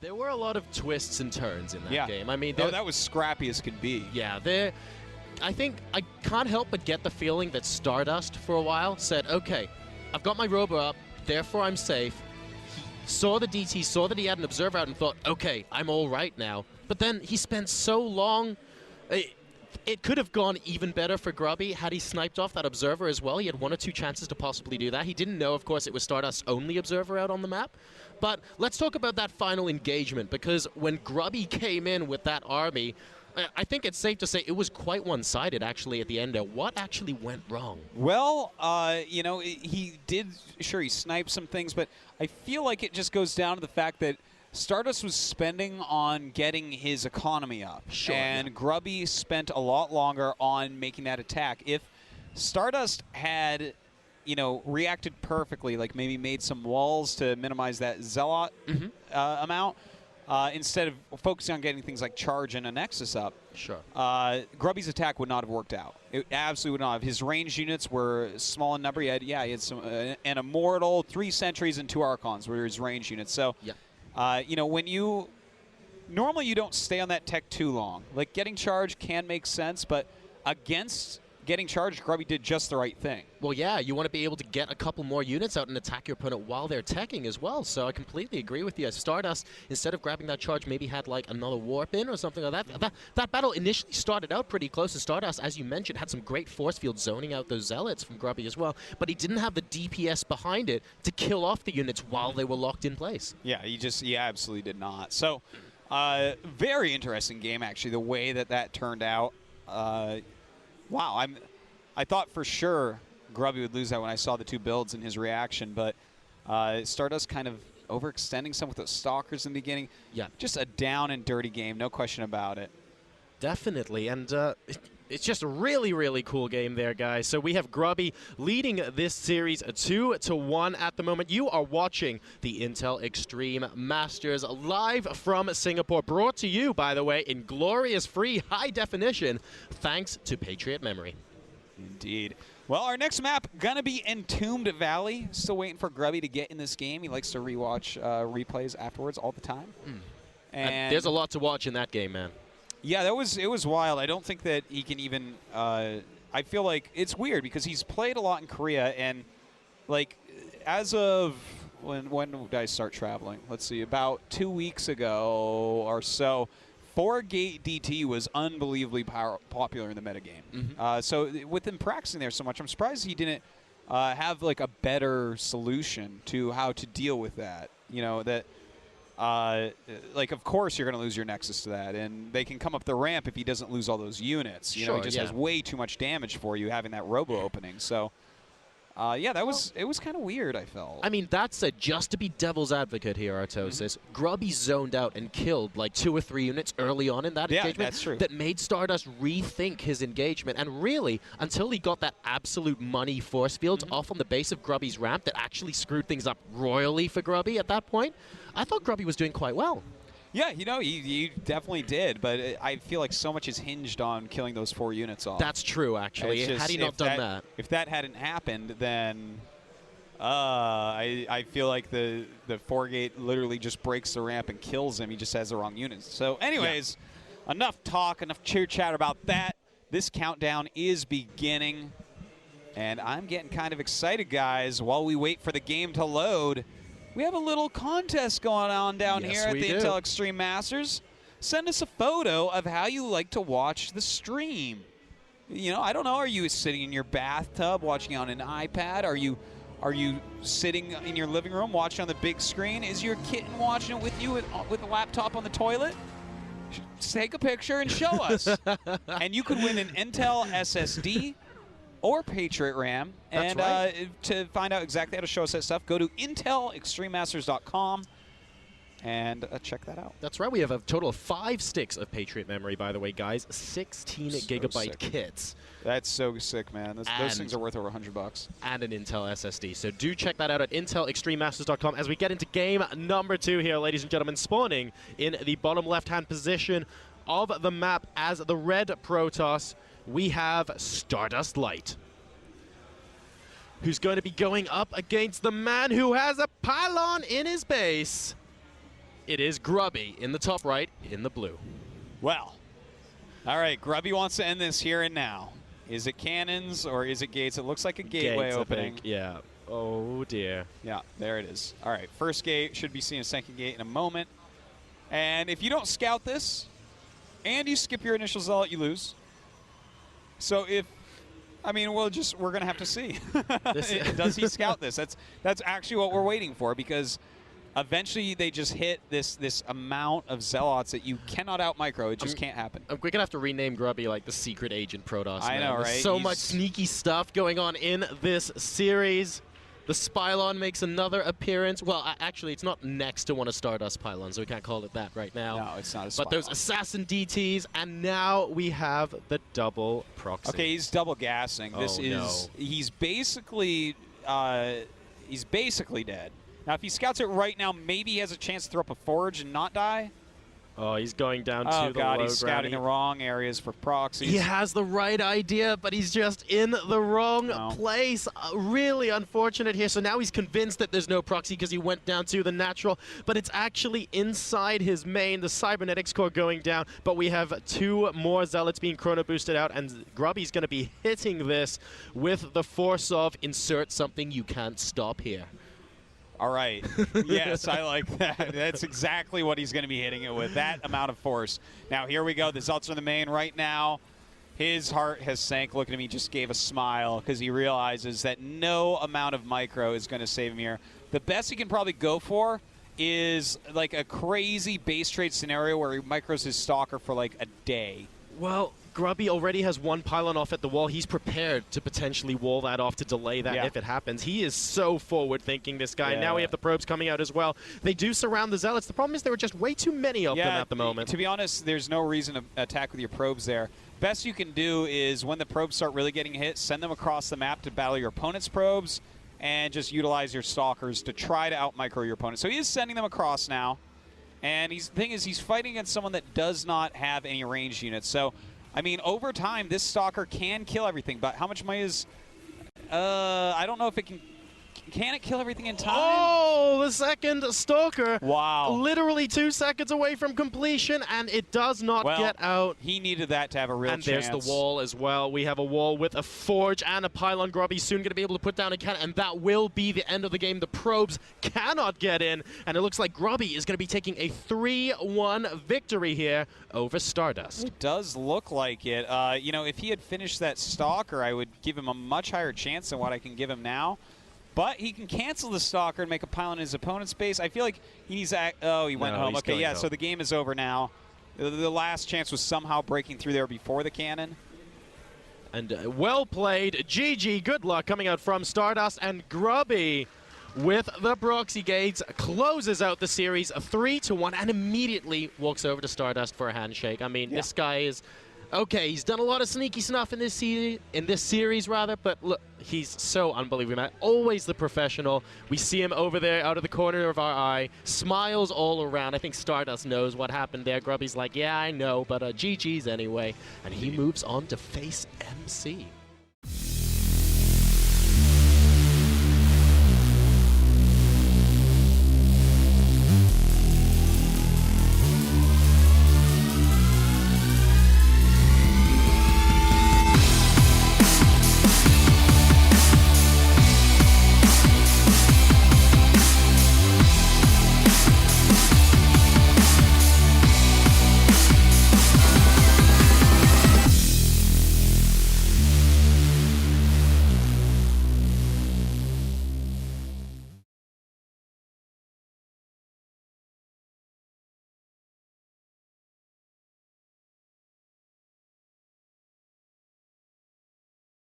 There were a lot of twists and turns in that game. I mean, that was scrappy as could be. Yeah, I think I can't help but get the feeling that Stardust, for a while, said, okay, I've got my robo up, therefore I'm safe. He saw the DT, saw that he had an observer out and thought, okay, I'm all right now. But then he spent so long. It could have gone even better for Grubby had he sniped off that observer as well. He had 1 or 2 chances to possibly do that. He didn't know, of course, it was Stardust's only observer out on the map. But let's talk about that final engagement, because when Grubby came in with that army, I think it's safe to say it was quite one-sided, actually, at the end there. What actually went wrong? Well, you know, he did, sure, he sniped some things, but I feel like it just goes down to the fact that Stardust was spending on getting his economy up, and Grubby spent a lot longer on making that attack. If Stardust had, you know, reacted perfectly, like maybe made some walls to minimize that Zealot amount, instead of focusing on getting things like Charge and a Nexus up, Grubby's attack would not have worked out. It absolutely would not have. His ranged units were small in number. He had some an Immortal, 3 Sentries, and 2 Archons were his ranged units. So. You know, when normally you don't stay on that tech too long. Like, getting Charged can make sense, but against getting Charged, Grubby did just the right thing. Well, yeah, you want to be able to get a couple more units out and attack your opponent while they're teching as well, so I completely agree with you. Stardust, instead of grabbing that charge, maybe had, like, another warp in or something like that. That battle initially started out pretty close to Stardust, as you mentioned, had some great force field zoning out those Zealots from Grubby as well, but he didn't have the DPS behind it to kill off the units while they were locked in place. Yeah, he absolutely did not. So, very interesting game, actually, the way that turned out. Wow, I thought for sure Grubby would lose that when I saw the 2 builds in his reaction, but Stardust kind of overextending some with those Stalkers in the beginning. Yeah. Just a down and dirty game, no question about it. Definitely, and it's just a really, really cool game there, guys. So we have Grubby leading this series 2-1 at the moment. You are watching the Intel Extreme Masters live from Singapore, brought to you, by the way, in glorious free high definition, thanks to Patriot Memory. Indeed. Well, our next map gonna be Entombed Valley. Still waiting for Grubby to get in this game. He likes to rewatch replays afterwards all the time. And there's a lot to watch in that game, man. Yeah, it was wild. I don't think that he can even. I feel like it's weird because he's played a lot in Korea, and like as of when did I start traveling? Let's see, about 2 weeks ago or so. 4-gate DT was unbelievably popular in the metagame. So with him practicing there so much, I'm surprised he didn't have like a better solution to how to deal with that. You know, that like, of course you're going to lose your Nexus to that, and they can come up the ramp if he doesn't lose all those units. You know, he just has way too much damage for you having that robo opening. So yeah, it was kind of weird, I felt. I mean, that said, just to be devil's advocate here, Artosis, Grubby zoned out and killed like 2 or 3 units early on in that engagement. That's true. That made Stardust rethink his engagement. And really, until he got that absolute money force field off on the base of Grubby's ramp that actually screwed things up royally for Grubby at that point, I thought Grubby was doing quite well. Yeah, you know, he definitely did, but I feel like so much is hinged on killing those 4 units off. That's true, actually. Had he not done that. If that hadn't happened, then I feel like the 4-gate literally just breaks the ramp and kills him. He just has the wrong units. So anyways, enough talk, enough cheer-chat about that. This countdown is beginning, and I'm getting kind of excited, guys, while we wait for the game to load. We have a little contest going on down here at the Intel Extreme Masters. Send us a photo of how you like to watch the stream. You know, I don't know, are you sitting in your bathtub watching on an iPad? Are you sitting in your living room watching on the big screen? Is your kitten watching it with you with a laptop on the toilet? Take a picture and show us. And you could win an Intel SSD or Patriot RAM. And to find out exactly how to show us that stuff, go to intelextrememasters.com and check that out. That's right. We have a total of 5 sticks of Patriot memory, by the way, guys. 16 gigabyte kits. That's so sick, man. Those things are worth over $100. And an Intel SSD. So do check that out at intelextrememasters.com as we get into game number 2 here, ladies and gentlemen. Spawning in the bottom left-hand position of the map as the red Protoss, we have Stardust Light, who's going to be going up against the man who has a pylon in his base. it is Grubby in the top right, in the blue. Well, all right, Grubby wants to end this here and now. Is it cannons or is it gates? It looks like a gateway Gates, opening. I think. Yeah. Oh, dear. Yeah, there it is. All right, first gate. Should be seeing a second gate in a moment. And if you don't scout this and you skip your initial zealot, you lose. So if, I mean, we're going to have to see. Does he scout this? That's actually what we're waiting for, because eventually they just hit this amount of zealots that you cannot out-micro. It just can't happen. We're going to have to rename Grubby like the secret agent Protoss. I know, right? There's so much sneaky stuff going on in this series. The Spylon makes another appearance. Well, actually, it's not next to one of Stardust pylons, so we can't call it that right now. No, it's not a Spylon. But those assassin DTs, and now we have the double proxy. Okay, he's double gassing. He's basically dead. Now, if he scouts it right now, maybe he has a chance to throw up a forge and not die. Oh, he's going down to the Oh, God, low he's scouting the wrong areas for proxies. He has the right idea, but he's just in the wrong place. Really unfortunate here. So now he's convinced that there's no proxy because he went down to the natural, but it's actually inside his main, the cybernetics core going down, but we have 2 more zealots being chrono boosted out, and Grubby's going to be hitting this with the force of insert something you can't stop here. All right. Yes, I like that. That's exactly what he's going to be hitting it with, that amount of force. Now, here we go. The Zealots are in the main right now. His heart has sank. Looking at me, just gave a smile because he realizes that no amount of micro is going to save him here. The best he can probably go for is like a crazy base trade scenario where he micros his Stalker for like a day. Well, Grubby already has 1 pylon off at the wall. He's prepared to potentially wall that off to delay that if it happens. He is so forward-thinking, this guy. Now we have the probes coming out as well. They do surround the zealots. The problem is there are just way too many of them at the moment. To be honest, there's no reason to attack with your probes there. Best you can do is when the probes start really getting hit, send them across the map to battle your opponent's probes and just utilize your stalkers to try to out-micro your opponent. So he is sending them across now. And the thing is, he's fighting against someone that does not have any ranged units. So, I mean, over time, this Stalker can kill everything. But how much money is... I don't know if it can... Can it kill everything in time? Oh, the second Stalker. Wow. Literally 2 seconds away from completion, and it does not get out. He needed that to have a real chance. And there's the wall as well. We have a wall with a forge and a pylon. Grubby's soon going to be able to put down a cannon, and that will be the end of the game. The probes cannot get in, and it looks like Grubby is going to be taking a 3-1 victory here over Stardust. It does look like it. You know, if he had finished that Stalker, I would give him a much higher chance than what I can give him now. But he can cancel the Stalker and make a pylon in his opponent's base. I feel like he needs to oh, he went home. Okay, yeah, so the game is over now. The last chance was somehow breaking through there before the cannon. And well played. GG, good luck coming out from Stardust. And Grubby, with the proxy gates, closes out the series 3-1 and immediately walks over to Stardust for a handshake. I mean, this guy is... Okay, he's done a lot of sneaky stuff in this series, but look, he's so unbelievable, man. Always the professional. We see him over there out of the corner of our eye, smiles all around. I think Stardust knows what happened there. Grubby's like, yeah, I know, but GG's anyway. And he moves on to face MC.